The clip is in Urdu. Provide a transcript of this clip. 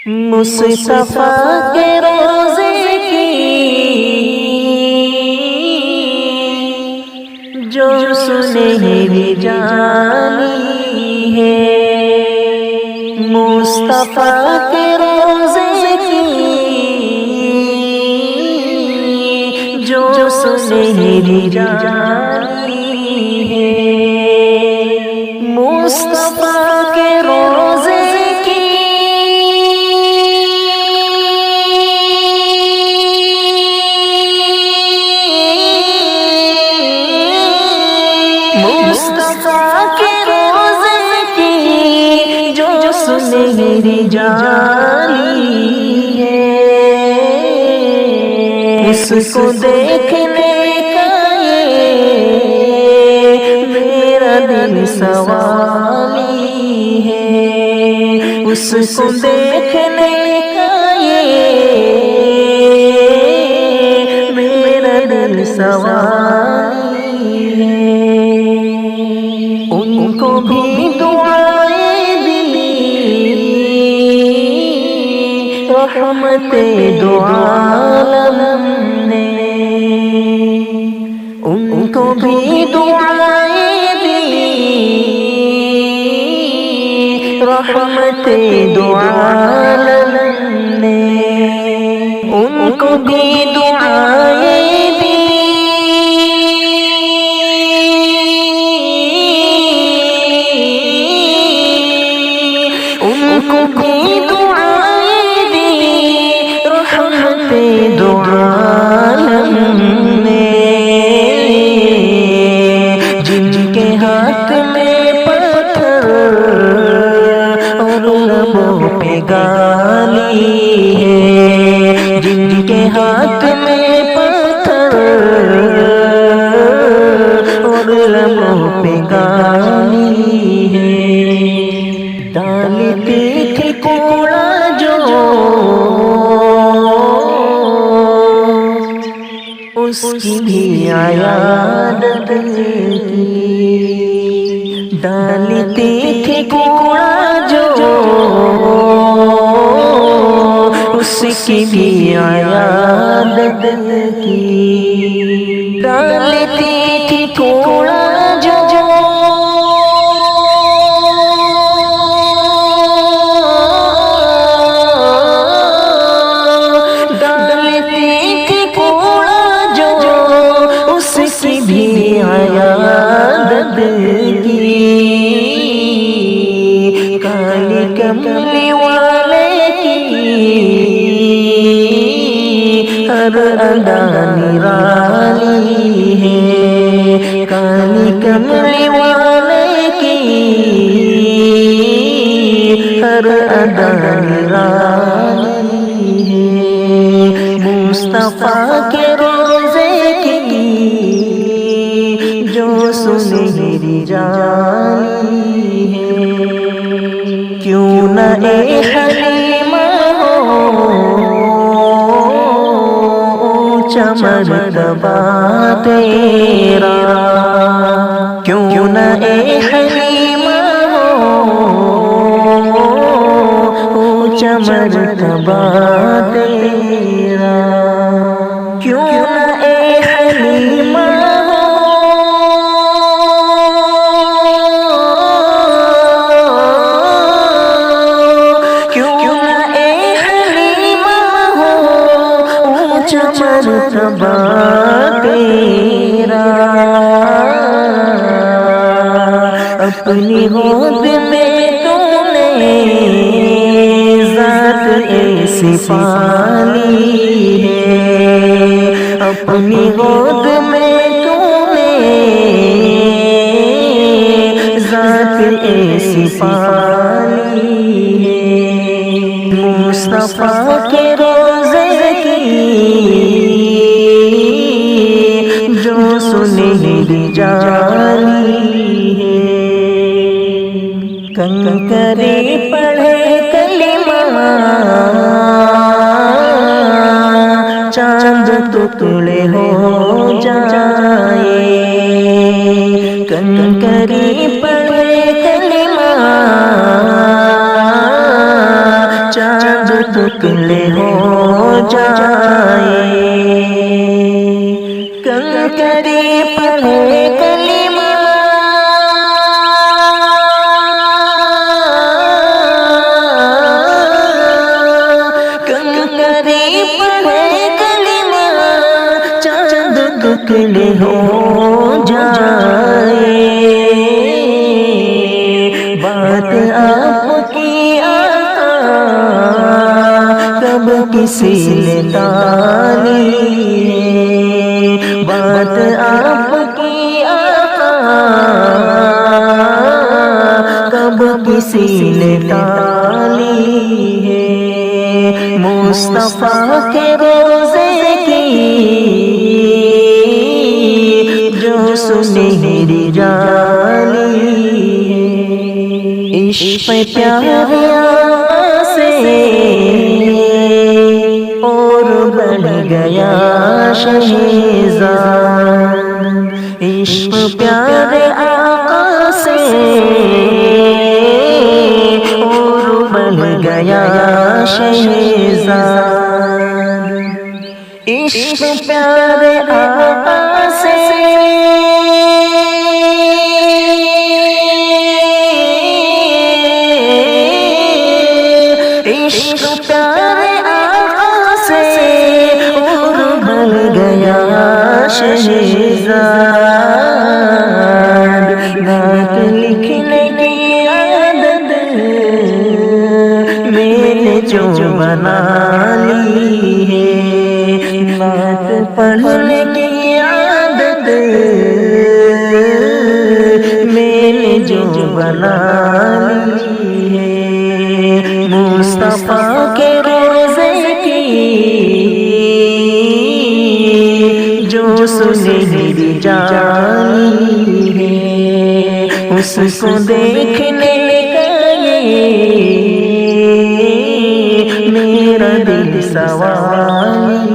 مصطفیٰ کے روزے کی جو سنہری جانی ہے، مصطفیٰ کے روزے کی جو سنہری جانی ہے، مصطفیٰ کے روزے کی مصطفیٰ کے روزے کی جو سنہری جانی ہے، اس کو دیکھنے کا یہ میرا دل سوالی ہے، اس کو دیکھنے کا یہ میرا دل سوالی ہے، ان کو بھی دعائیں دی رحمت دو عالم نے، ان کو بھی دعائیں دی رحمت دو عالم نے، ان کو بھی دعائیں دی ان کو بھی دعائیں دی رحمت دو عالم نے، جن کے ہاتھ میں پتھر اور لبوں پہ گالی ہے، جن کے ہاتھ میں پتھر اور لبوں پہ گالی ہے، ڈالتی تھی کوڑا جو اس کی بھی عیادت کی، ڈالتی تھی کوڑا جو اس کی بھی عیادت کی، ڈالتی تھی کوڑا جو عیادت کی، کالی کملی والے کی ہر ادا نرالی ہے، کالی کملی والے کی ہر ادا نرالی ہے، مصطفیٰ کے روزے کی جو سنہری جانی ہے، کیوں نہ اے حلیمہ ہو اونچا مرتبہ تیرا، کیوں نہ اے حلیمہ ہو اونچا مرتبہ تیرا، کیوں نہ اے حلیمہ مرتبہ تیرا، اپنی گود میں تو نے ذات ایسی پالی ہے، اپنی گود میں تو نے ذات ایسی پالی ہے، مصطفیٰ کے روزے کی جو سنہری جانی ہے، کنکری پڑھے کلمہ چاند ٹکڑے ہو جائے، کنکری پڑھے کلمہ چاند ٹکڑے ہو جائے کنکری پڑھے کلمہ کنکری پڑھے کلمہ چاند ٹکڑے ہو جائے بات آپ کی آقا کب کسی نے ٹالی بات آپ کی آقا کب کسی نے ٹالی ہے مصطفیٰ کے روزے کی جو سنہری جالی عشق پیارے آقا سے اور بڑھ گیا شہزاد عشق پیارے آقا سے اور بڑھ گیا شہزاد عشق پیارے آقا سے عشق پیارے آقا سے اور بڑھ گیا شہزاد نعت لکھنے کی عادت میں نے جو بنا لی ہے نعت پڑھنے کی عادت میں نے جو بنا لی ہے مصطفیٰ کے روزے کی جو سنہری جالی ہے اس کو دیکھنے کا یہ میرا دل سوال